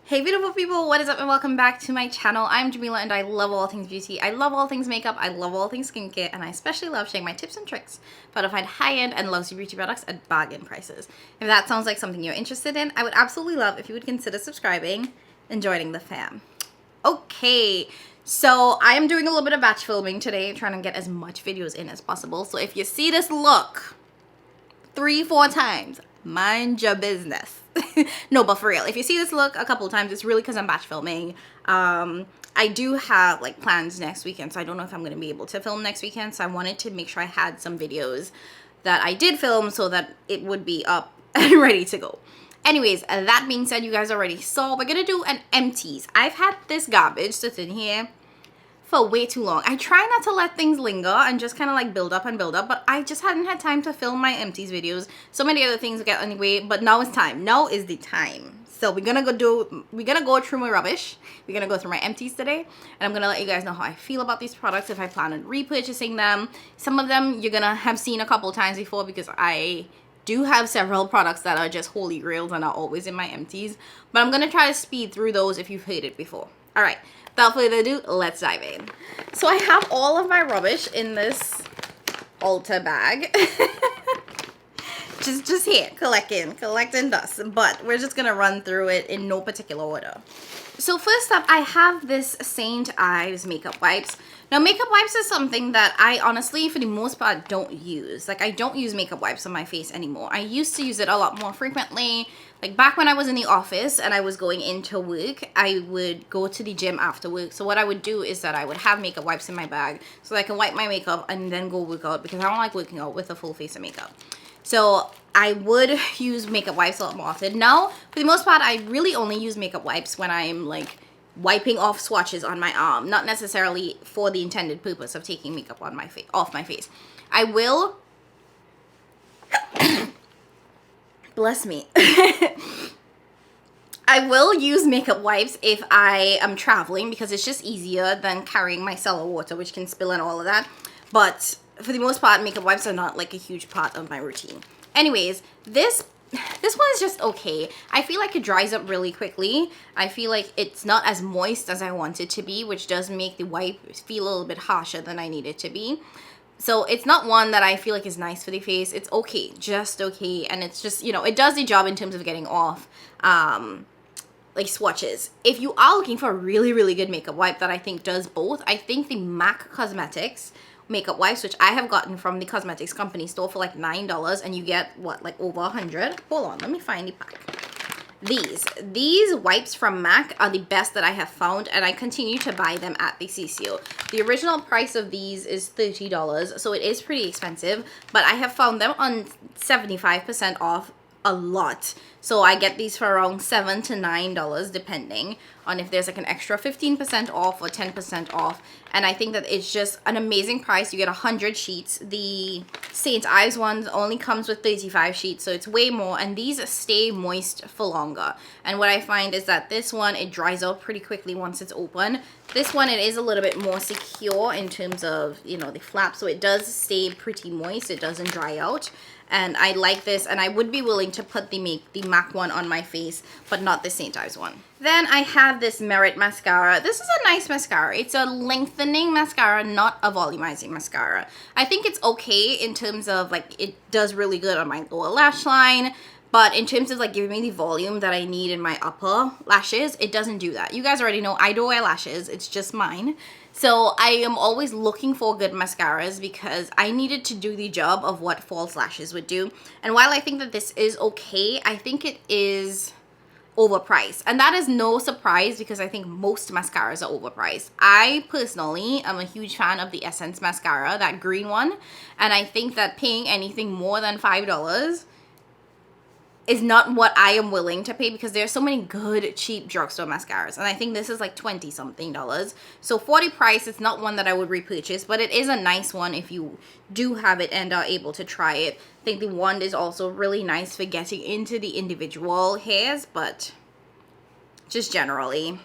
Hey beautiful people, what is up and welcome back to my channel. I'm Jamila and I love all things beauty. I love all things makeup, I love all things skincare, and I especially love sharing my tips and tricks for how to find high-end and luxury beauty products at bargain prices. If that sounds like something you're interested in, I would absolutely love if you would consider subscribing and joining the fam. Okay, so I am doing a little bit of batch filming today, trying to get as much videos in as possible. So if you see this look 3-4 times, mind your business. No, but for real, if you see this look a couple times, it's really because I'm batch filming. I do have like plans next weekend, so I don't know if I'm going to be able to film next weekend. So I wanted to make sure I had some videos that I did film so that it would be up and ready to go. Anyways, that being said, you guys already saw, we're going to do an empties. I've had this garbage sitting here for way too long. I try not to let things linger and just kind of like build up, but I just hadn't had time to film my empties videos. So many other things get anyway, but now it's time. Now is the time. So we're gonna go through my rubbish. We're gonna go through my empties today, and I'm gonna let you guys know how I feel about these products, if I plan on repurchasing them. Some of them you're gonna have seen a couple times before because I do have several products that are just holy grails and are always in my empties, but I'm gonna try to speed through those if you've heard it before. All right, without further ado, let's dive in. So I have all of my rubbish in this Ulta bag. just here, collecting dust, but we're just gonna run through it in no particular order. So first up, I have this St. Ives makeup wipes. Now, makeup wipes is something that I honestly, for the most part, don't use. Like, I don't use makeup wipes on my face anymore. I used to use it a lot more frequently. Like, back when I was in the office and I was going into work, I would go to the gym after work. So what I would do is that I would have makeup wipes in my bag so that I can wipe my makeup and then go work out, because I don't like working out with a full face of makeup. So I would use makeup wipes a lot more often. Now, for the most part, I really only use makeup wipes when I'm like wiping off swatches on my arm, not necessarily for the intended purpose of taking makeup on my off my face. I will bless me. I will use makeup wipes if I am traveling, because it's just easier than carrying micellar water, which can spill and all of that. But for the most part, makeup wipes are not like a huge part of my routine. Anyways, this one is just okay. I feel like it dries up really quickly. I feel like it's not as moist as I want it to be, which does make the wipe feel a little bit harsher than I need it to be. So it's not one that I feel like is nice for the face. It's okay, just okay. And it's just, you know, it does the job in terms of getting off like swatches. If you are looking for a really, really good makeup wipe that I think does both, I think the MAC Cosmetics makeup wipes, which I have gotten from the cosmetics company store for like $9, and you get what, like over 100. Hold on, let me find the pack. These wipes from MAC are the best that I have found, and I continue to buy them at the CCO. The original price of these is $30, so it is pretty expensive, but I have found them on 75% off a lot. So I get these for around $7 to $9, depending on if there's like an extra 15% off or 10% off. And I think that it's just an amazing price. You get 100 sheets. The St. Ives ones only comes with 35 sheets, so it's way more, and these stay moist for longer. And what I find is that this one, it dries out pretty quickly once it's open. This one, it is a little bit more secure in terms of, you know, the flap, so it does stay pretty moist. It doesn't dry out. And I like this, and I would be willing to put the MAC one on my face, but not the St. Ives one. Then I have this Merit mascara. This is a nice mascara. It's a lengthening mascara, not a volumizing mascara. I think it's okay in terms of like, it does really good on my lower lash line, but in terms of like giving me the volume that I need in my upper lashes, it doesn't do that. You guys already know I don't wear lashes, it's just mine. So I am always looking for good mascaras because I needed to do the job of what false lashes would do. And while I think that this is okay, I think it is overpriced. And that is no surprise because I think most mascaras are overpriced. I personally am a huge fan of the Essence mascara, that green one. And I think that paying anything more than $5 is not what I am willing to pay, because there are so many good cheap drugstore mascaras, and I think this is like $20 something. So for the price, it's not one that I would repurchase, but it is a nice one if you do have it and are able to try it. I think the wand is also really nice for getting into the individual hairs, but just generally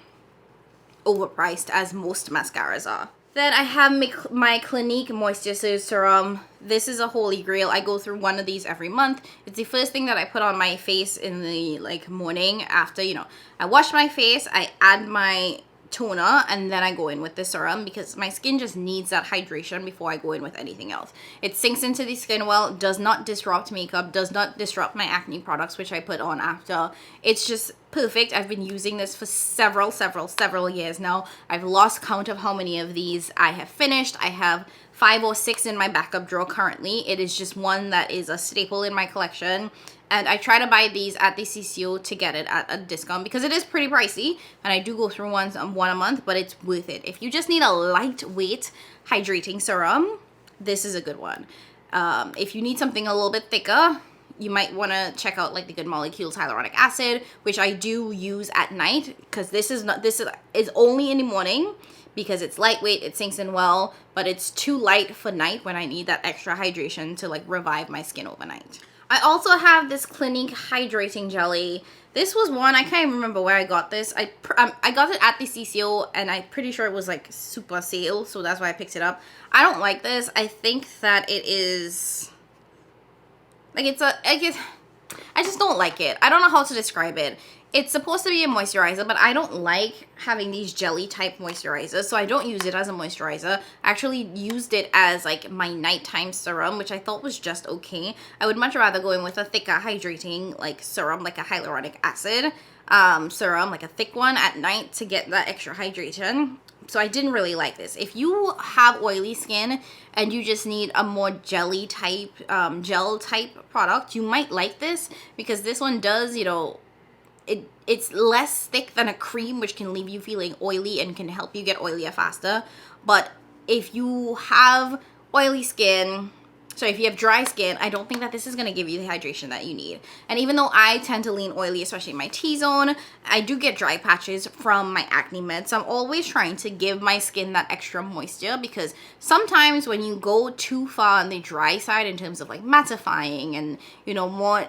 overpriced as most mascaras are. Then I have my Clinique Moisture Serum. This is a holy grail. I go through one of these every month. It's the first thing that I put on my face in the like morning after, you know, I wash my face, I add my toner, and then I go in with the serum because my skin just needs that hydration before I go in with anything else. It sinks into the skin well, does not disrupt makeup, does not disrupt my acne products, which I put on after. It's just perfect. I've been using this for several years now. I've lost count of how many of these I have finished. I have 5 or 6 in my backup drawer currently. It is just one that is a staple in my collection. And I try to buy these at the CCO to get it at a discount because it is pretty pricey. And I do go through one a month, but it's worth it. If you just need a lightweight hydrating serum, this is a good one. If you need something a little bit thicker, you might want to check out like the Good Molecules hyaluronic acid, which I do use at night because this is only in the morning because it's lightweight, it sinks in well, but it's too light for night when I need that extra hydration to like revive my skin overnight. I also have this Clinique Hydrating Jelly. This was one, I can't even remember where I got this. I got it at the CCO and I'm pretty sure it was like super sale, so that's why I picked it up. I don't like this. I think that it is, like I just don't like it. I don't know how to describe it. It's supposed to be a moisturizer, but I don't like having these jelly type moisturizers, so I don't use it as a moisturizer. I actually used it as like my nighttime serum, which I thought was just okay. I would much rather go in with a thicker hydrating like serum, like a hyaluronic acid serum, like a thick one at night to get that extra hydration. So I didn't really like this. If you have oily skin and you just need a more jelly type, gel type product, you might like this because this one does, you know, it's less thick than a cream, which can leave you feeling oily and can help you get oilier faster. But if you have oily skin, so if you have dry skin, I don't think that this is going to give you the hydration that you need. And even though I tend to lean oily, especially in my T-zone, I do get dry patches from my acne meds. So I'm always trying to give my skin that extra moisture because sometimes when you go too far on the dry side in terms of like mattifying and, you know, more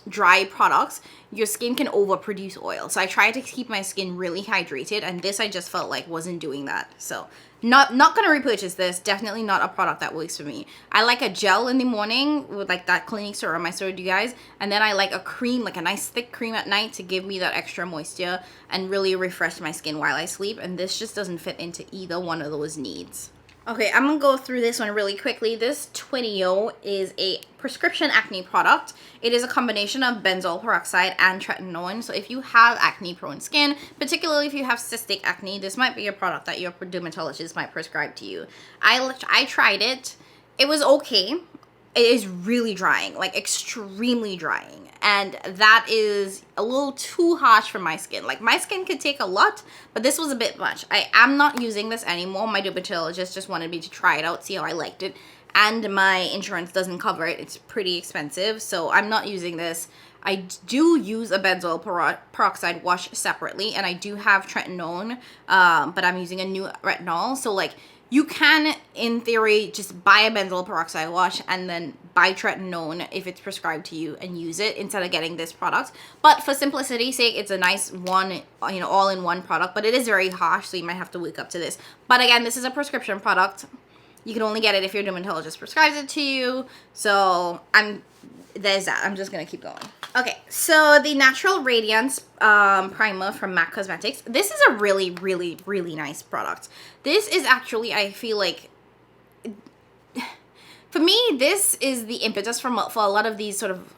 dry products, your skin can overproduce oil. So I try to keep my skin really hydrated, and this I just felt like wasn't doing that. So not gonna repurchase this. Definitely not a product that works for me. I like a gel in the morning with like that Clinique serum I showed you guys, and then I like a cream, like a nice thick cream at night to give me that extra moisture and really refresh my skin while I sleep, and this just doesn't fit into either one of those needs. Okay, I'm gonna go through this one really quickly. This Twinio is a prescription acne product. It is a combination of benzoyl peroxide and tretinoin. So if you have acne prone skin, particularly if you have cystic acne, this might be a product that your dermatologist might prescribe to you. I tried it. It was okay. It is really drying, like extremely drying. And that is a little too harsh for my skin. Like my skin could take a lot, but this was a bit much. I am not using this anymore. My dermatologist just wanted me to try it out, see how I liked it. And my insurance doesn't cover it. It's pretty expensive, so I'm not using this. I do use a benzoyl peroxide wash separately, and I do have tretinoin, but I'm using a new retinol. So like, you can, in theory, just buy a benzoyl peroxide wash and then buy tretinoin if it's prescribed to you and use it instead of getting this product. But for simplicity's sake, it's a nice one, you know, all-in-one product, but it is very harsh, so you might have to wake up to this. But again, this is a prescription product. You can only get it if your dermatologist prescribes it to you. So there's that. I'm just gonna keep going. Okay, so the Natural Radiance primer from MAC Cosmetics. This is a really, really, really nice product. This is actually, I feel like, for me, this is the impetus for a lot of these sort of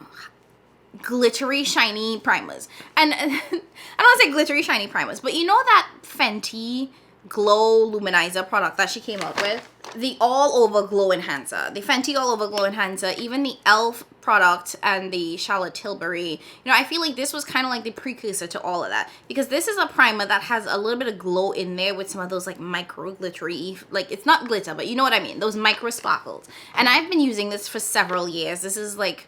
glittery, shiny primers. And I don't want to say glittery, shiny primers, but you know that Fenty Glow Luminizer product that she came out with? The All Over Glow Enhancer. The Fenty All Over Glow Enhancer, even the e.l.f. product and the Charlotte Tilbury. You know, I feel like this was kind of like the precursor to all of that. Because this is a primer that has a little bit of glow in there with some of those like micro glittery, like it's not glitter, but you know what I mean. Those micro sparkles. And I've been using this for several years. This is like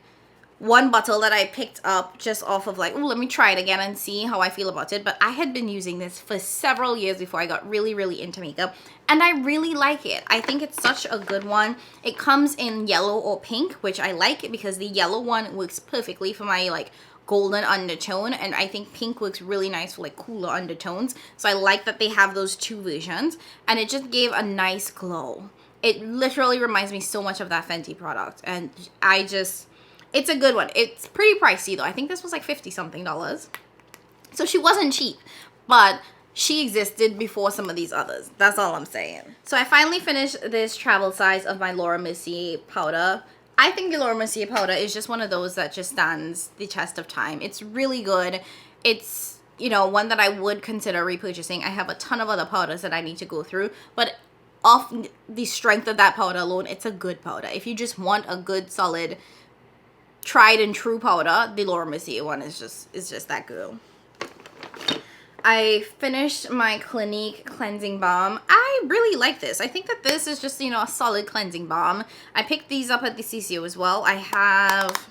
one bottle that I picked up just off of like, oh, let me try it again and see how I feel about it. But I had been using this for several years before I got really, really into makeup. And I really like it. I think it's such a good one. It comes in yellow or pink, which I like because the yellow one works perfectly for my like golden undertone, and I think pink works really nice for like cooler undertones. So I like that they have those two versions, and it just gave a nice glow. It literally reminds me so much of that Fenty product, and it's a good one. It's pretty pricey though. I think this was like $50 something. So she wasn't cheap, but she existed before some of these others. That's all I'm saying. So I finally finished this travel size of my Laura Mercier powder. I think the Laura Mercier powder is just one of those that just stands the test of time. It's really good. It's, you know, one that I would consider repurchasing. I have a ton of other powders that I need to go through, but off the strength of that powder alone, it's a good powder. If you just want a good, solid, tried and true powder, the Laura Mercier one is just that girl. I finished my Clinique cleansing balm. I really like this. I think that this is just, you know, a solid cleansing balm. I picked these up at the CCO as well. I have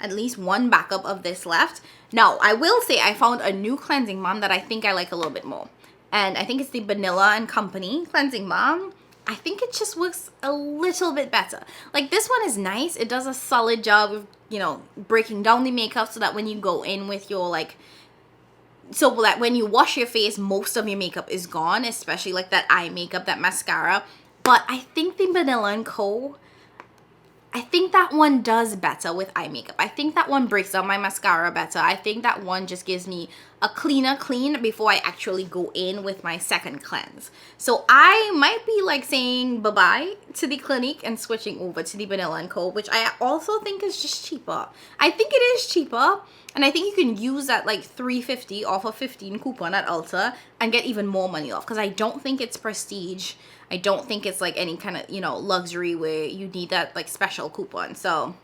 at least one backup of this left. Now, I will say I found a new cleansing balm that I think I like a little bit more. And I think it's the Vanilla and Company cleansing balm. I think it just works a little bit better. Like, this one is nice. It does a solid job of, you know, breaking down the makeup so that when you go in with your, like, so that when you wash your face, most of your makeup is gone, especially like that eye makeup, that mascara. But I think the Vanilla & Co., I think that one does better with eye makeup. I think that one breaks down my mascara better. I think that one just gives me a cleaner clean before I actually go in with my second cleanse. So I might be like saying bye-bye to the Clinique and switching over to the Vanilla & Co., which I also think is just cheaper. I think it is cheaper, and I think you can use that like $3.50 off a 15 coupon at Ulta and get even more money off, because I don't think it's prestige. I don't think it's like any kind of, you know, luxury where you need that like special coupon. So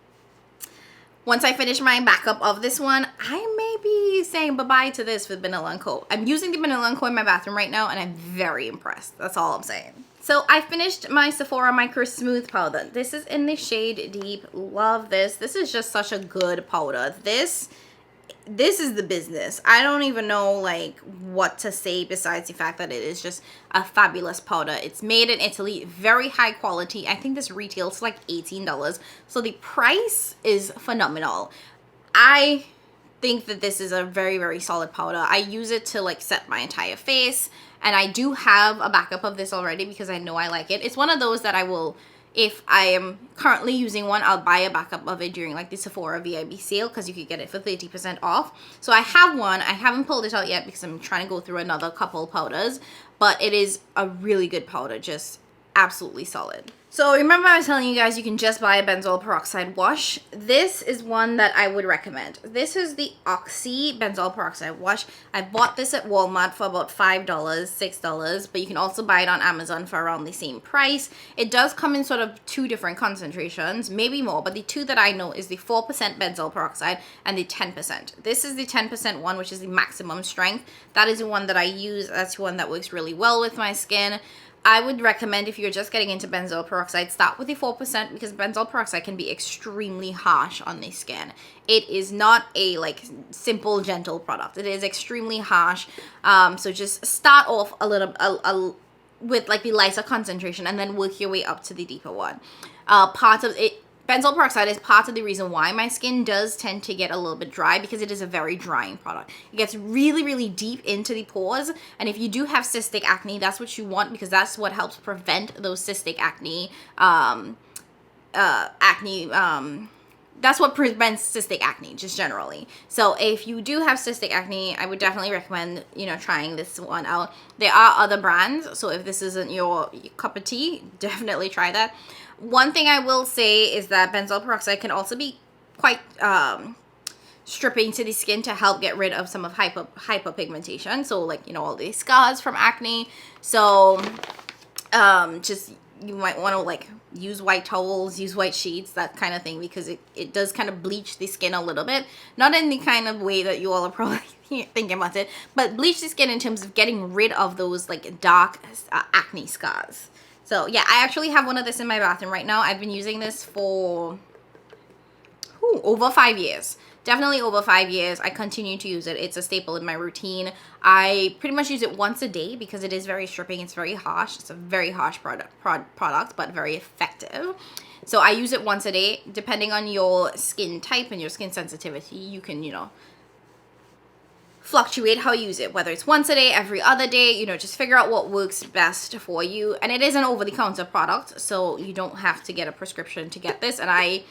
once I finish my backup of this one, I may be saying bye-bye to this with Vanilla & Co. I'm using the Vanilla & Co. in my bathroom right now, and I'm very impressed. That's all I'm saying. So I finished my Sephora Micro Smooth powder. This is in the shade Deep. Love this. This is just such a good powder. This is the business. I don't even know like what to say besides the fact that it is just a fabulous powder. It's made in Italy, very high quality. I think this retails like $18, so the price is phenomenal. I think that this is a very, very solid powder. I use it to like set my entire face, and I do have a backup of this already because I know I like it. It's one of those that I will, if I am currently using one, I'll buy a backup of it during like the Sephora VIB sale, because you could get it for 30% off. So I have one. I haven't pulled it out yet because I'm trying to go through another couple powders, but it is a really good powder, just absolutely solid. So remember I was telling you guys you can just buy a benzoyl peroxide wash. This is one that I would recommend. This is the Oxy benzoyl peroxide wash. I bought this at Walmart for about $5, $6, but you can also buy it on Amazon for around the same price. It does come in sort of two different concentrations, maybe more, but the two that I know is the 4% benzoyl peroxide and the 10%. This is the 10% one, which is the maximum strength. That is the one that I use. That's the one that works really well with my skin. I would recommend, if you're just getting into benzoyl peroxide, start with the 4%, because benzoyl peroxide can be extremely harsh on the skin. It is not a like simple, gentle product. It is extremely harsh. So just start off a little with like the lighter concentration and then work your way up to the deeper one. Part of it, benzoyl peroxide is part of the reason why my skin does tend to get a little bit dry, because it is a very drying product. It gets really, really deep into the pores, and if you do have cystic acne, that's what you want, because that's what helps prevent those cystic acne, that's what prevents cystic acne, just generally. So if you do have cystic acne, I would definitely recommend, you know, trying this one out. There are other brands, so if this isn't your cup of tea, definitely try that. One thing I will say is that benzoyl peroxide can also be quite stripping to the skin to help get rid of some of hyperpigmentation. So like, you know, all these scars from acne. So just, you might want to like use white towels, use white sheets, that kind of thing, because it does kind of bleach the skin a little bit. Not in the kind of way that you all are probably thinking about it, but bleach the skin in terms of getting rid of those like dark acne scars. So yeah, I actually have one of this in my bathroom right now. I've been using this for over 5 years. definitely over 5 years. I continue to use it. It's a staple in my routine. I pretty much use it once a day because it is very stripping. It's very harsh. It's a very harsh product, but very effective. So I use it once a day. Depending on your skin type and your skin sensitivity, you can, you know, fluctuate how you use it, whether it's once a day, every other day, you know, just figure out what works best for you. And it is an over-the-counter product, so you don't have to get a prescription to get this. And I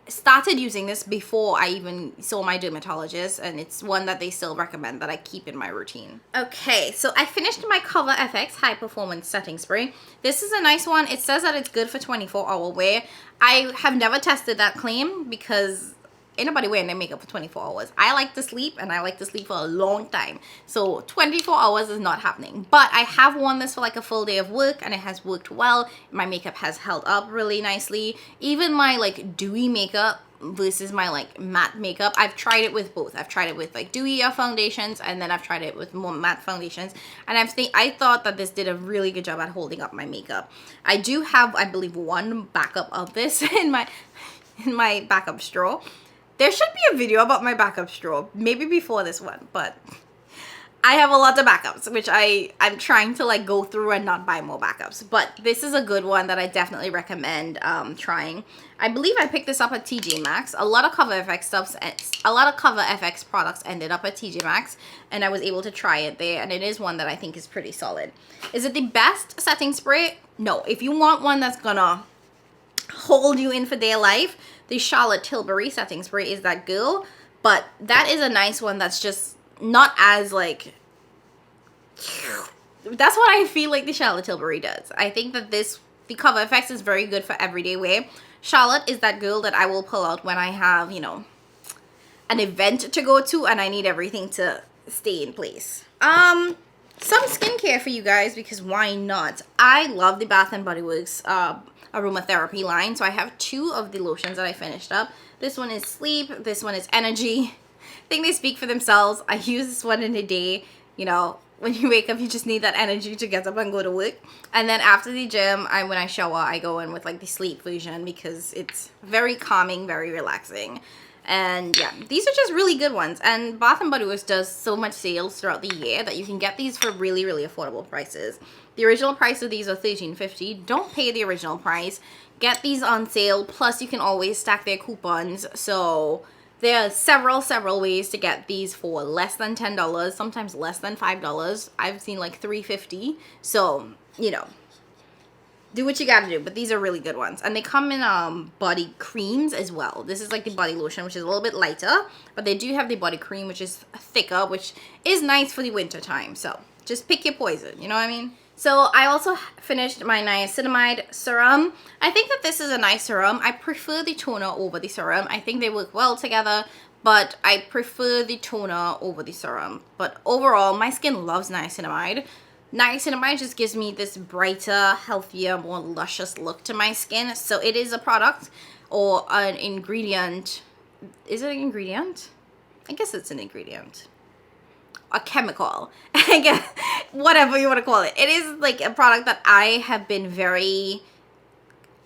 started using this before I even saw my dermatologist, and it's one that they still recommend that I keep in my routine. Okay, so I finished my Cover FX High Performance Setting Spray. This is a nice one. It says that it's good for 24-hour wear. I have never tested that claim because ain't nobody wearing their makeup for 24 hours. I like to sleep, and I like to sleep for a long time. So 24 hours is not happening. But I have worn this for like a full day of work, and it has worked well. My makeup has held up really nicely. Even my like dewy makeup versus my like matte makeup, I've tried it with both. I've tried it with like dewier foundations, and then I've tried it with more matte foundations. And I thought that this did a really good job at holding up my makeup. I do have, I believe, one backup of this in my backup straw. There should be a video about my backup straw, maybe before this one, but I have a lot of backups, which I'm trying to like go through and not buy more backups. But this is a good one that I definitely recommend trying. I believe I picked this up at TJ Maxx. A lot of Cover FX products ended up at TJ Maxx, and I was able to try it there, and it is one that I think is pretty solid. Is it the best setting spray? No. If you want one that's gonna hold you in for dear life, the Charlotte Tilbury setting spray is that girl. But that is a nice one that's just not as like, that's what I feel like the Charlotte Tilbury does. I think that the Cover FX is very good for everyday wear. Charlotte is that girl that I will pull out when I have, you know, an event to go to and I need everything to stay in place. Some skincare for you guys, because why not? I love the Bath & Body Works aromatherapy line. So I have 2 of the lotions that I finished up. This one is Sleep. This one is Energy. I think they speak for themselves. I use this one in a day. You know, when you wake up, you just need that energy to get up and go to work. And then after the gym, when I shower, I go in with like the Sleep version because it's very calming, very relaxing. And yeah, these are just really good ones. And Bath & Body Works does so much sales throughout the year that you can get these for really, really affordable prices. The original price of these are $13.50. Don't pay the original price. Get these on sale. Plus, you can always stack their coupons. So there are several ways to get these for less than $10. Sometimes less than $5. I've seen like $3.50. So, you know, do what you gotta do, but these are really good ones. And they come in body creams as well. This is like the body lotion, which is a little bit lighter, but they do have the body cream, which is thicker, which is nice for the winter time. So just pick your poison, you know what I mean? So I also finished my Niacinamide serum. I think that this is a nice serum. I prefer the toner over the serum. I think they work well together, but I prefer the toner over the serum. But overall, my skin loves niacinamide. Niacinamide just gives me this brighter, healthier, more luscious look to my skin. So it is a product or an ingredient. Is it an ingredient? I guess it's an ingredient. A chemical. I guess, whatever you want to call it. It is like a product that I have been very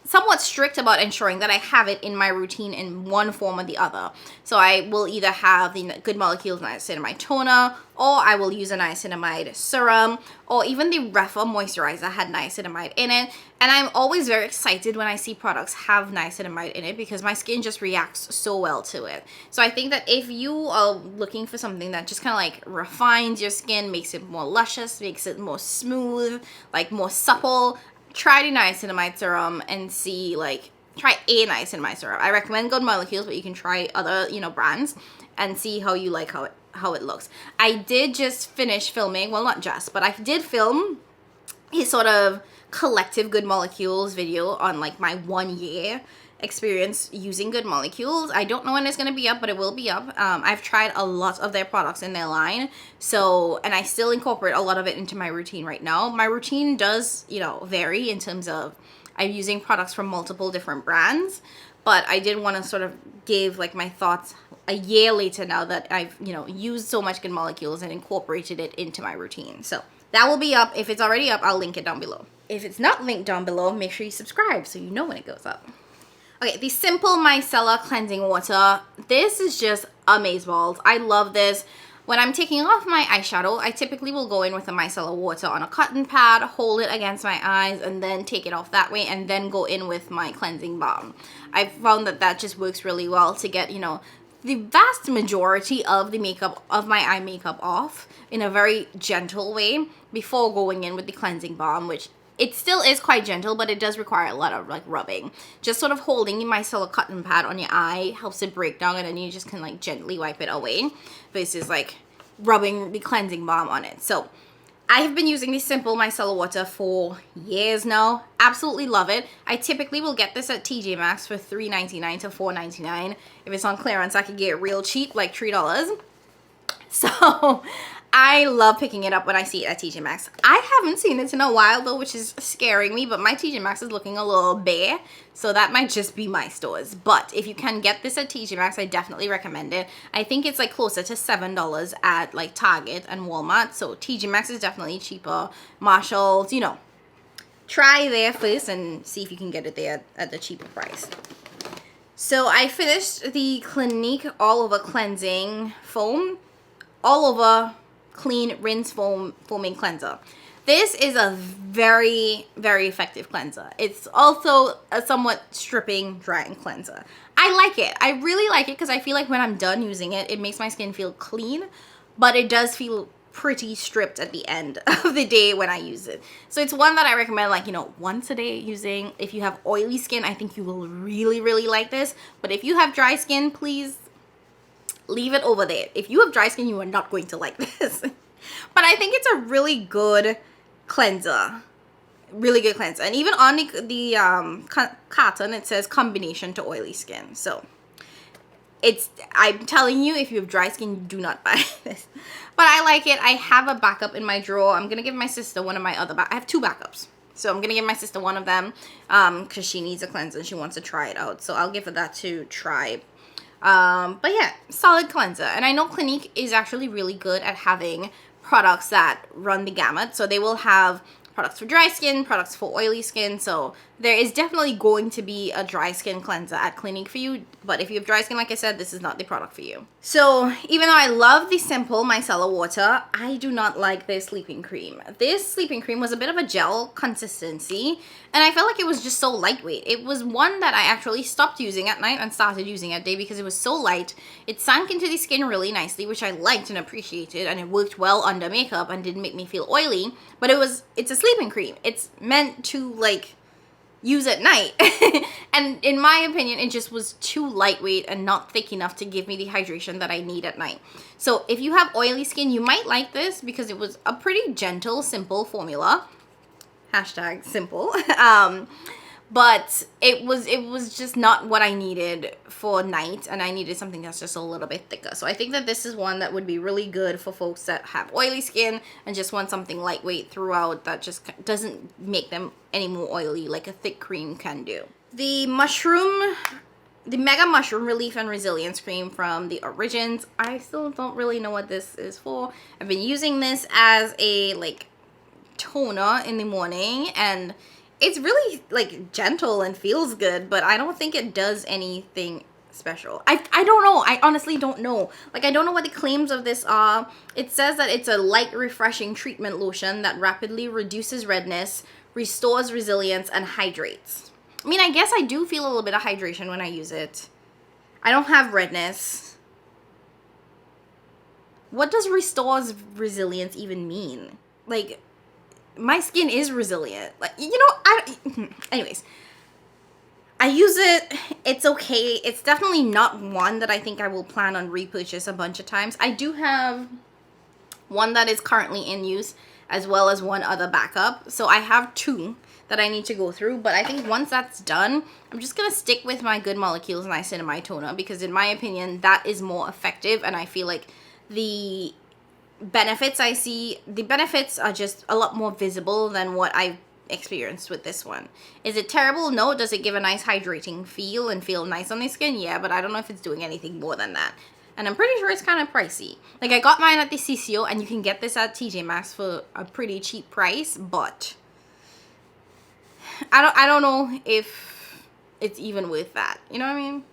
somewhat strict about ensuring that I have it in my routine in one form or the other. So I will either have the Good Molecules Niacinamide Toner, or I will use a niacinamide serum, or even the Refa moisturizer had niacinamide in it. And I'm always very excited when I see products have niacinamide in it because my skin just reacts so well to it. So I think that if you are looking for something that just kind of like refines your skin, makes it more luscious, makes it more smooth, like more supple, try the niacinamide serum and see, like, try a niacinamide serum. I recommend Good Molecules, but you can try other, you know, brands and see how you like how it looks. I did just finish filming, well, not just, but I did film a sort of collective Good Molecules video on like my 1 year experience using Good Molecules. I don't know when it's going to be up, but it will be up. I've tried a lot of their products in their line, so, and I still incorporate a lot of it into my routine right now. My routine does, you know, vary in terms of I'm using products from multiple different brands, but I did want to sort of give like my thoughts a year later now that I've, you know, used so much Good Molecules and incorporated it into my routine. So that will be up. If it's already up, I'll link it down below. If it's not linked down below, make sure you subscribe so you know when it goes up. Okay, the Simple Micellar Cleansing Water. This is just amazeballs. I love this. When I'm taking off my eyeshadow, I typically will go in with a micellar water on a cotton pad, hold it against my eyes, and then take it off that way, and then go in with my cleansing balm. I've found that that just works really well to get, you know, the vast majority of the makeup, of my eye makeup off in a very gentle way before going in with the cleansing balm, which it still is quite gentle, but it does require a lot of like rubbing. Just sort of holding the micellar cotton pad on your eye helps it break down, and then you just can like gently wipe it away versus like rubbing the cleansing balm on it. So I have been using this simple micellar water for years now. Absolutely love it. I typically will get this at TJ Maxx for $3.99 to $4.99. If it's on clearance, I could get it real cheap, like $3. So I love picking it up when I see it at TJ Maxx. I haven't seen it in a while though, which is scaring me, but my TJ Maxx is looking a little bare, so that might just be my stores. But if you can get this at TJ Maxx, I definitely recommend it. I think it's like closer to $7 at like Target and Walmart, so TJ Maxx is definitely cheaper. Marshalls, you know, try there first and see if you can get it there at the cheaper price. So I finished the Clinique All Over Cleansing Foam, All Over Clean Rinse Foaming Cleanser. This is a very, very effective cleanser. It's also a somewhat stripping, drying cleanser. I like it. I really like it because I feel like when I'm done using it, it makes my skin feel clean, but it does feel pretty stripped at the end of the day when I use it. So it's one that I recommend, like, you know, once a day using. If you have oily skin, I think you will really, really like this. But if you have dry skin, please leave it over there. If you have dry skin, you are not going to like this. But I think it's a really good cleanser. Really good cleanser. And even on the carton, it says combination to oily skin. So I'm telling you, if you have dry skin, do not buy this. But I like it. I have a backup in my drawer. I'm going to give my sister one of my other I have two backups. So I'm going to give my sister one of them because she needs a cleanser and she wants to try it out. So I'll give her that to try. But yeah, solid cleanser. And I know Clinique is actually really good at having products that run the gamut. So they will have products for dry skin, products for oily skin. So there is definitely going to be a dry skin cleanser at Clinique for you. But if you have dry skin, like I said, this is not the product for you. So even though I love the simple micellar water, I do not like this sleeping cream. This sleeping cream was a bit of a gel consistency, and I felt like it was just so lightweight. It was one that I actually stopped using at night and started using at day because it was so light. It sank into the skin really nicely, which I liked and appreciated, and it worked well under makeup and didn't make me feel oily. But it's a sleeping cream. It's meant to like use at night. And in my opinion, it just was too lightweight and not thick enough to give me the hydration that I need at night. So if you have oily skin, you might like this because it was a pretty gentle, simple formula. Hashtag simple. But it was just not what I needed for night, and I needed something that's just a little bit thicker. So I think that this is one that would be really good for folks that have oily skin and just want something lightweight throughout that just doesn't make them any more oily like a thick cream can do. The Mega Mushroom Relief and Resilience Cream from the Origins. I still don't really know what this is for. I've been using this as a like toner in the morning, and it's really like gentle and feels good, but I don't think it does anything special. I don't know. I honestly don't know. Like, I don't know what the claims of this are. It says that it's a light refreshing treatment lotion that rapidly reduces redness, restores resilience, and hydrates. I mean, I guess I do feel a little bit of hydration when I use it. I don't have redness. What does restores resilience even mean? Like, my skin is resilient. Like, you know, anyways, I use it. It's okay. It's definitely not one that I think I will plan on repurchase a bunch of times. I do have one that is currently in use, as well as one other backup. So I have two that I need to go through. But I think once that's done, I'm just going to stick with my Good Molecules Niacinamide toner, because in my opinion, that is more effective. And I feel like the benefits are just a lot more visible than what I've experienced with this one. Is it terrible? No. Does it give a nice hydrating feel and feel nice on the skin? Yeah, but I don't know if it's doing anything more than that. And I'm pretty sure it's kind of pricey. Like, I got mine at the CCO, and you can get this at TJ Maxx for a pretty cheap price, but I don't know if it's even worth that. You know what I mean?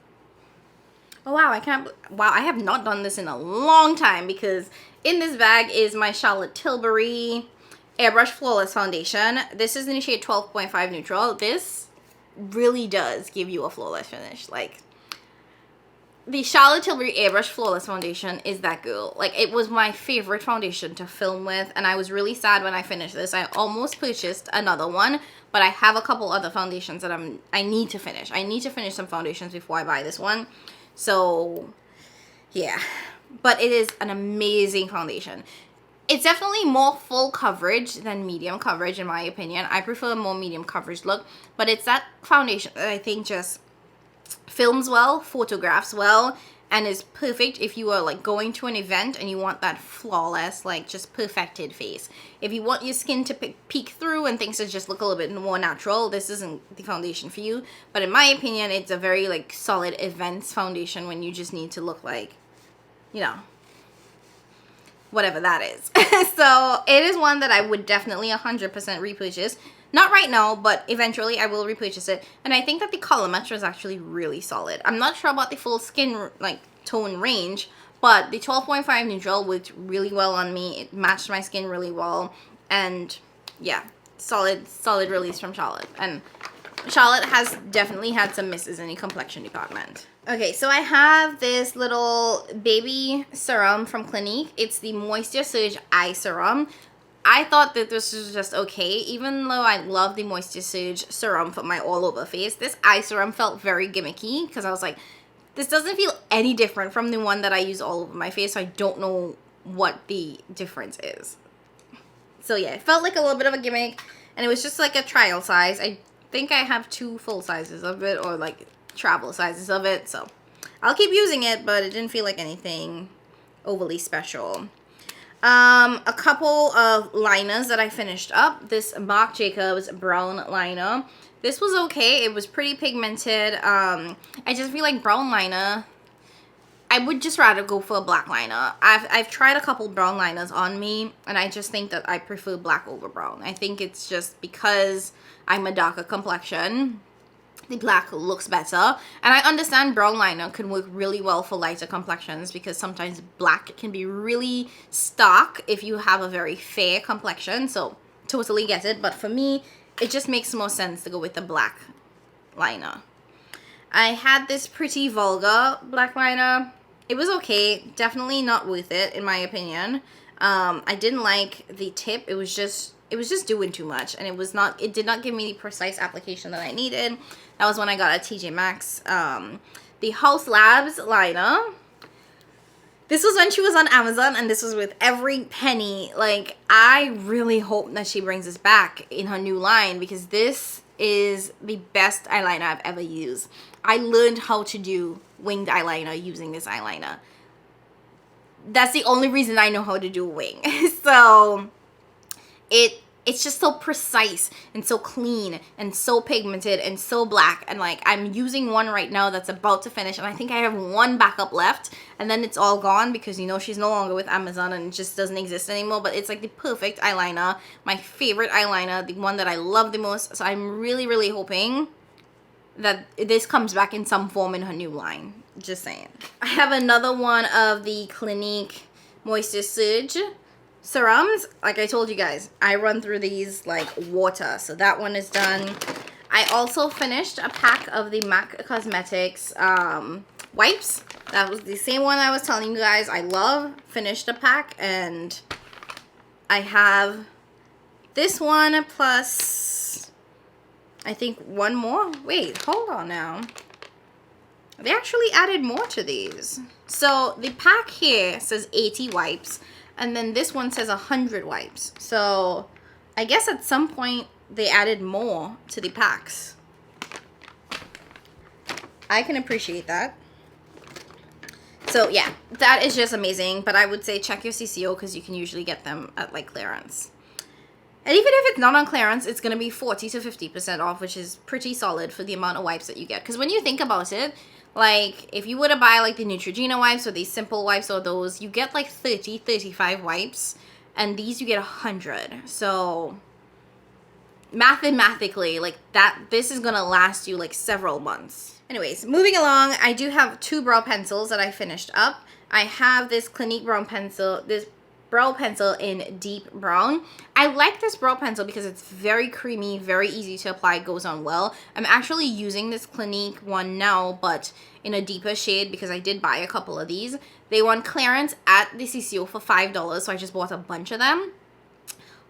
Oh wow, wow, I have not done this in a long time, because in this bag is my Charlotte Tilbury Airbrush Flawless Foundation. This is in the shade 12.5 Neutral. This really does give you a flawless finish. Like, the Charlotte Tilbury Airbrush Flawless Foundation is that girl. Like, it was my favorite foundation to film with, and I was really sad when I finished this. I almost purchased another one, but I have a couple other foundations that I need to finish. I need to finish some foundations before I buy this one. So, yeah. But it is an amazing foundation. It's definitely more full coverage than medium coverage, in my opinion. I prefer a more medium coverage look, but it's that foundation that I think just films well, photographs well, and is perfect if you are like going to an event and you want that flawless, like just perfected face. If you want your skin to peek through and things to just look a little bit more natural, this isn't the foundation for you. But in my opinion, it's a very like solid events foundation when you just need to look like, you know, whatever that is. So it is one that I would definitely 100% repurchase. Not right now, but eventually I will repurchase it. And I think that the color match was actually really solid. I'm not sure about the full skin like tone range, but the 12.5 neutral worked really well on me. It matched my skin really well. And yeah, solid release from Charlotte. And Charlotte has definitely had some misses in the complexion department. Okay, so I have this little baby serum from Clinique. It's the Moisture Surge Eye Serum. I thought that this was just okay, even though I love the Moisture Surge serum for my all over face. This eye serum felt very gimmicky, because I was like, this doesn't feel any different from the one that I use all over my face, so I don't know what the difference is. So yeah, it felt like a little bit of a gimmick, and it was just like a trial size. I think I have 2 full sizes of it, or like travel sizes of it, so I'll keep using it, but it didn't feel like anything overly special. A couple of liners that I finished up. This Marc Jacobs brown liner. This was okay. It was pretty pigmented. I just feel like brown liner, I would just rather go for a black liner. I've tried a couple brown liners on me, and I just think that I prefer black over brown. I think it's just because I'm a darker complexion, the black looks better. And I understand brown liner can work really well for lighter complexions, because sometimes black can be really stark if you have a very fair complexion. So totally get it, but for me it just makes more sense to go with the black liner. I had this Pretty Vulgar black liner. It was okay, definitely not worth it in my opinion. I didn't like the tip. It was just doing too much, and it did not give me the precise application that I needed. That was when I got a TJ Maxx. The House Labs liner. This was when she was on Amazon, and this was with every penny. Like, I really hope that she brings this back in her new line, because this is the best eyeliner I've ever used. I learned how to do winged eyeliner using this eyeliner. That's the only reason I know how to do a wing. So it's just so precise and so clean and so pigmented and so black. And like, I'm using one right now that's about to finish, and I think I have one backup left, and then it's all gone, because you know she's no longer with Amazon and it just doesn't exist anymore. But it's like the perfect eyeliner, my favorite eyeliner, the one that I love the most. So I'm really hoping that this comes back in some form in her new line. Just saying. I have another one of the Clinique Moisture Surge serums. Like I told you guys, I run through these like water. So that one is done. I also finished a pack of the MAC Cosmetics wipes. That was the same one I was telling you guys I love. Finished a pack, and I have this one plus I think one more. Wait, hold on now. They actually added more to these. So the pack here says 80 wipes, and then this one says 100 wipes. So I guess at some point they added more to the packs. I can appreciate that. So yeah, that is just amazing. But I would say check your CCO, because you can usually get them at like clearance. And even if it's not on clearance, it's going to be 40 to 50% off, which is pretty solid for the amount of wipes that you get. Because when you think about it, like if you were to buy like the Neutrogena wipes or these simple wipes or those, you get like 30, 35 wipes. And these you get 100. So mathematically, like this is going to last you like several months. Anyways, moving along, I do have 2 brow pencils that I finished up. I have this Clinique brow pencil, this brow pencil in deep brown. I like this brow pencil because it's very creamy, very easy to apply, goes on well. I'm actually using this Clinique one now, but in a deeper shade because I did buy a couple of these. They were on clearance at the CCO for $5, so I just bought a bunch of them.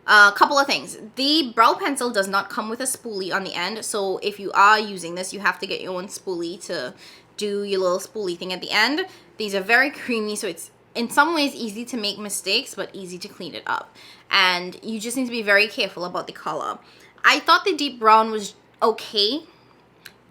A couple of things. The brow pencil does not come with a spoolie on the end, so if you are using this, you have to get your own spoolie to do your little spoolie thing at the end. These are very creamy, so it's in some ways easy to make mistakes, but easy to clean it up. And you just need to be very careful about the color. I thought the deep brown was okay,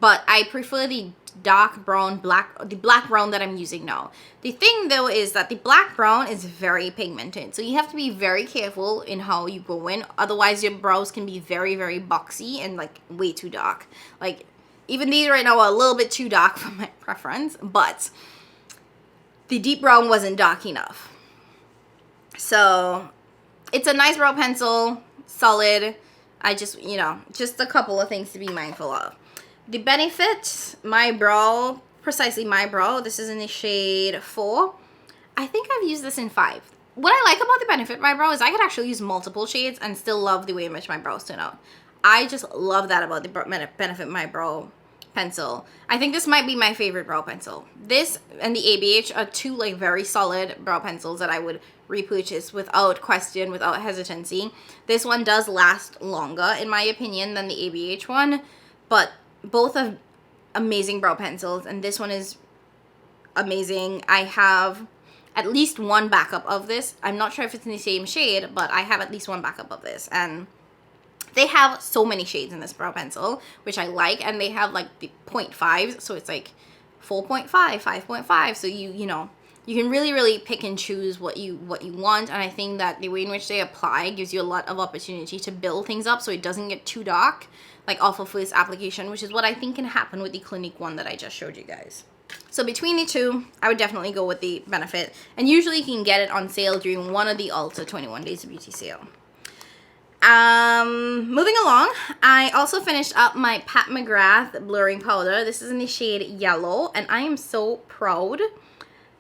but I prefer the dark brown, the black brown that I'm using now. The thing though is that the black brown is very pigmented, so you have to be very careful in how you go in, otherwise your brows can be very, very boxy and like way too dark. Like even these right now are a little bit too dark for my preference, but the deep brown wasn't dark enough. So it's a nice brow pencil, solid. I just, you know, just a couple of things to be mindful of. The Benefit, my brow, precisely my brow, this is in the shade 4. I think I've used this in 5. What I like about the Benefit my brow is I could actually use multiple shades and still love the way in which my brows turn out. I just love that about the Benefit my brow pencil. I think this might be my favorite brow pencil. This and the ABH are 2 like very solid brow pencils that I would repurchase without question, without hesitancy. This one does last longer in my opinion than the ABH one, but both are amazing brow pencils, and this one is amazing. I have at least one backup of this. I'm not sure if it's in the same shade, but I have at least one backup of this, and they have so many shades in this brow pencil, which I like, and they have like the 0.5s, so it's like 4.5, 5.5, so you know, you can really pick and choose what you want, and I think that the way in which they apply gives you a lot of opportunity to build things up so it doesn't get too dark, like off of first application, which is what I think can happen with the Clinique one that I just showed you guys. So between the 2, I would definitely go with the Benefit, and usually you can get it on sale during one of the Ulta 21 Days of Beauty sale. Moving along, I also finished up my Pat McGrath blurring powder. This is in the shade Yellow, and I am so proud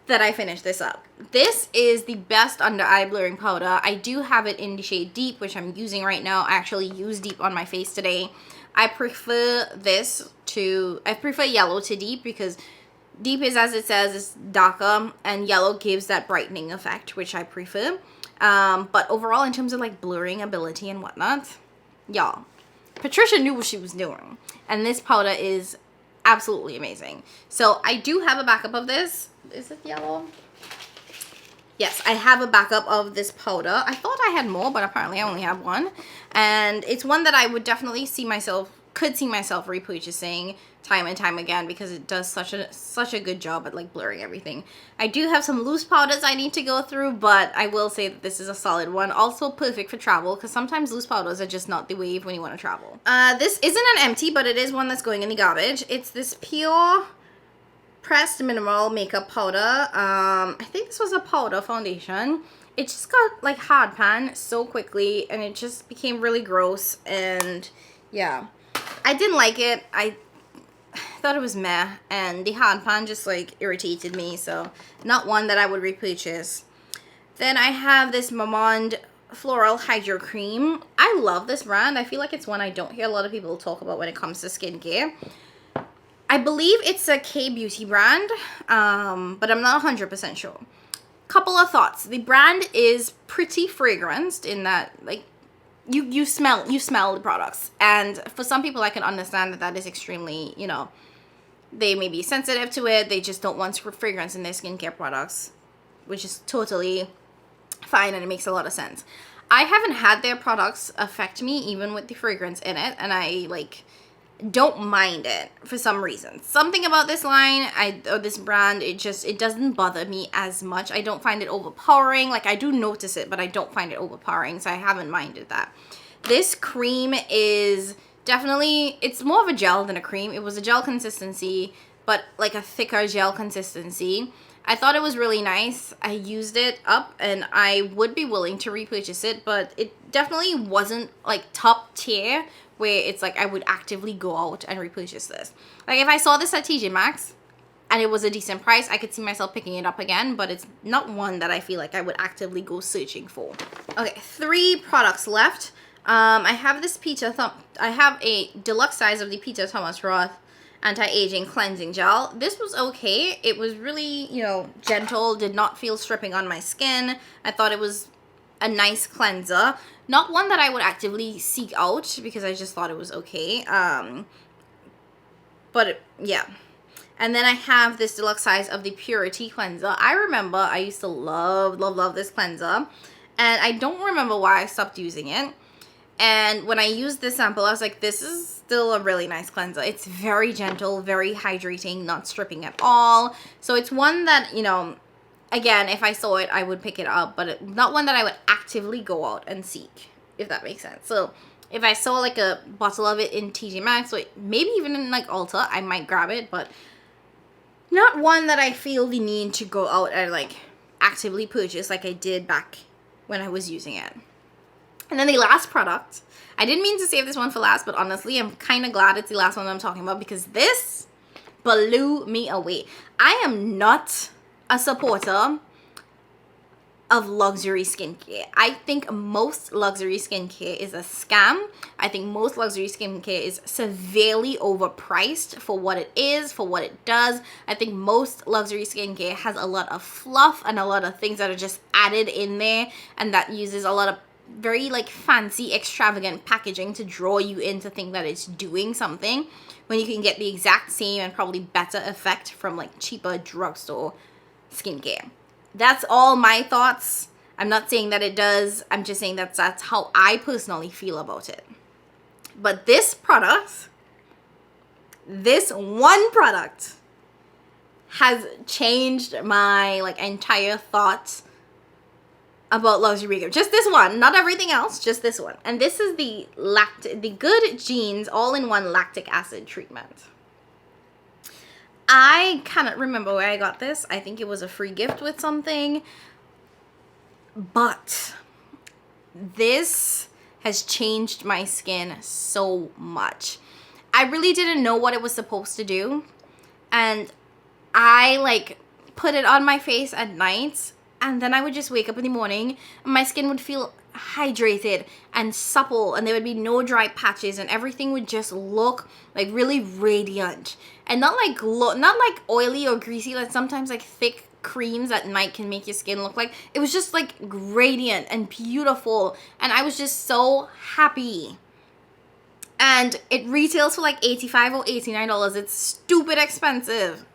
that I finished this up. This is the best under eye blurring powder. I do have it in the shade Deep, which I'm using right now. I actually used Deep on my face today. I prefer Yellow to Deep because Deep is, as it says, is darker, and Yellow gives that brightening effect, which I prefer. But overall, in terms of like blurring ability and whatnot, y'all, Patricia knew what she was doing, and this powder is absolutely amazing. So I do have a backup of this. Is it yellow? Yes, I have a backup of this powder. I thought I had more, but apparently I only have one, and it's one that I would definitely could see myself repurchasing time and time again because it does such a good job at like blurring everything. I do have some loose powders I need to go through, but I will say that this is a solid one. Also perfect for travel because sometimes loose powders are just not the wave when you want to travel. This isn't an empty, but it is one that's going in the garbage. It's this Pure Pressed Mineral Makeup Powder. I think this was a powder foundation. It just got like hard pan so quickly, and it just became really gross, and yeah, I didn't like it. I thought it was meh, and the hard pan just like irritated me, so not one that I would repurchase. Then I have this Mamonde Floral Hydro Cream. I love this brand. I feel like it's one I don't hear a lot of people talk about when it comes to skincare. I believe it's a K-beauty brand, but I'm not 100% sure. Couple of thoughts. The brand is pretty fragranced in that like you smell the products, and for some people I can understand that is extremely, you know, they may be sensitive to it, they just don't want fragrance in their skincare products, which is totally fine, and it makes a lot of sense. I haven't had their products affect me even with the fragrance in it, and I like don't mind it for some reason. Something about this line or this brand, it doesn't bother me as much. I don't find it overpowering. Like I do notice it, but I don't find it overpowering, so I haven't minded that. This cream is definitely, it's more of a gel than a cream. It was a gel consistency, but like a thicker gel consistency. I thought it was really nice. I used it up and I would be willing to repurchase it, but it definitely wasn't like top tier where it's like I would actively go out and repurchase this. Like if I saw this at TJ Maxx and it was a decent price, I could see myself picking it up again, but it's not one that I feel like I would actively go searching for. Okay, 3 products left. I have this I have a deluxe size of the Peter Thomas Roth anti-aging cleansing gel. This was okay. It was really, you know, gentle, did not feel stripping on my skin. I thought it was a nice cleanser. Not one that I would actively seek out because I just thought it was okay. Yeah. And then I have this deluxe size of the Purity cleanser. I remember I used to love this cleanser, and I don't remember why I stopped using it. And when I used this sample, I was like, this is still a really nice cleanser. It's very gentle, very hydrating, not stripping at all. So it's one that, you know, again, if I saw it, I would pick it up, but not one that I would actively go out and seek, if that makes sense. So if I saw like a bottle of it in TJ Maxx, or maybe even in like Ulta, I might grab it, but not one that I feel the need to go out and like actively purchase like I did back when I was using it. And then the last product, I didn't mean to save this one for last, but honestly, I'm kind of glad it's the last one I'm talking about because this blew me away. I am not a supporter of luxury skincare. I think most luxury skincare is a scam. I think most luxury skincare is severely overpriced for what it is, for what it does. I think most luxury skincare has a lot of fluff and a lot of things that are just added in there, and that uses a lot of very like fancy extravagant packaging to draw you in to think that it's doing something when you can get the exact same and probably better effect from like cheaper drugstore skincare. That's all my thoughts. I'm not saying that it does. I'm just saying that's how I personally feel about it. But this product, this one product has changed my like entire thoughts about luxury makeup. Just this one, not everything else, just this one. And this is the Good Genes all-in-one lactic acid treatment. I cannot remember where I got this. I think it was a free gift with something. But this has changed my skin so much. I really didn't know what it was supposed to do. And I like put it on my face at night, and then I would just wake up in the morning and my skin would feel hydrated and supple, and there would be no dry patches, and everything would just look like really radiant and not like oily or greasy like sometimes like thick creams at night can make your skin look like. It was just like radiant and beautiful, and I was just so happy. And it retails for like $85 or $89. It's stupid expensive,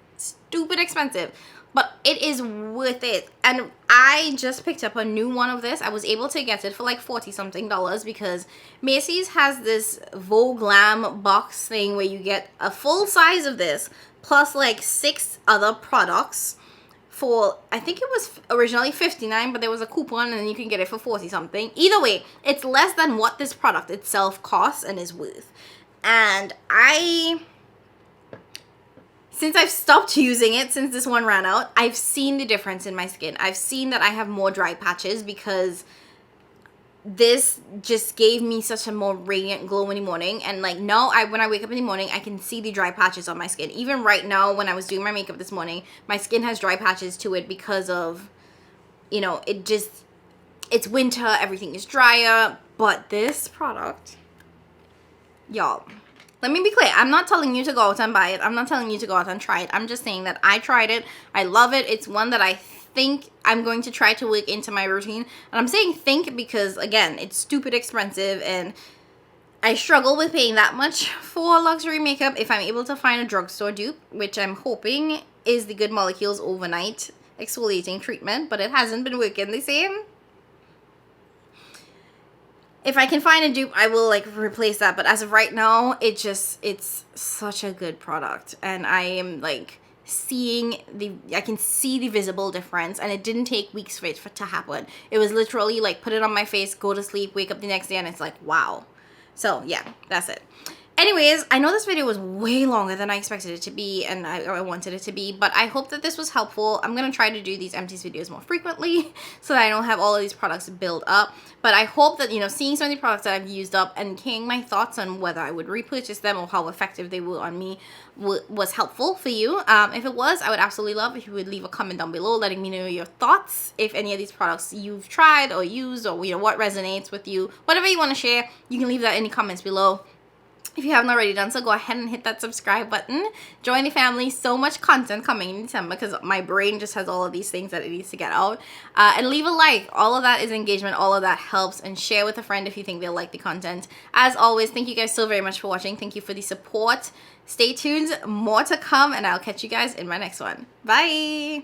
but it is worth it. And I just picked up a new one of this. I was able to get it for like $40 something because Macy's has this Vogue Glam box thing where you get a full size of this plus like 6 other products for, I think it was originally $59, but there was a coupon and then you can get it for $40 something. Either way, it's less than what this product itself costs and is worth. And since I've stopped using it, since this one ran out, I've seen the difference in my skin. I've seen that I have more dry patches because this just gave me such a more radiant glow in the morning. And like now, when I wake up in the morning, I can see the dry patches on my skin. Even right now, when I was doing my makeup this morning, my skin has dry patches to it because of, you know, it's winter, everything is drier. But this product, y'all, let me be clear. I'm not telling you to go out and buy it. I'm not telling you to go out and try it. I'm just saying that I tried it. I love it. It's one that I think I'm going to try to work into my routine. And I'm saying think because, again, it's stupid expensive. And I struggle with paying that much for luxury makeup if I'm able to find a drugstore dupe, which I'm hoping is the Good Molecules Overnight Exfoliating Treatment. But it hasn't been working the same. If I can find a dupe, I will like replace that. But as of right now, it's such a good product. And I am like I can see the visible difference. And it didn't take weeks for it to happen. It was literally like put it on my face, go to sleep, wake up the next day, and it's like, wow. So yeah, that's it. Anyways, I know this video was way longer than I expected it to be and I wanted it to be, but I hope that this was helpful. I'm going to try to do these empties videos more frequently so that I don't have all of these products build up. But I hope that, you know, seeing some of the products that I've used up and hearing my thoughts on whether I would repurchase them or how effective they were on me was helpful for you. If it was, I would absolutely love if you would leave a comment down below letting me know your thoughts, if any of these products you've tried or used, or, you know, what resonates with you. Whatever you want to share, you can leave that in the comments below. If you haven't already done so, go ahead and hit that subscribe button. Join the family. So much content coming in December because my brain just has all of these things that it needs to get out. And leave a like. All of that is engagement. All of that helps. And share with a friend if you think they'll like the content. As always, thank you guys so very much for watching. Thank you for the support. Stay tuned. More to come. And I'll catch you guys in my next one. Bye.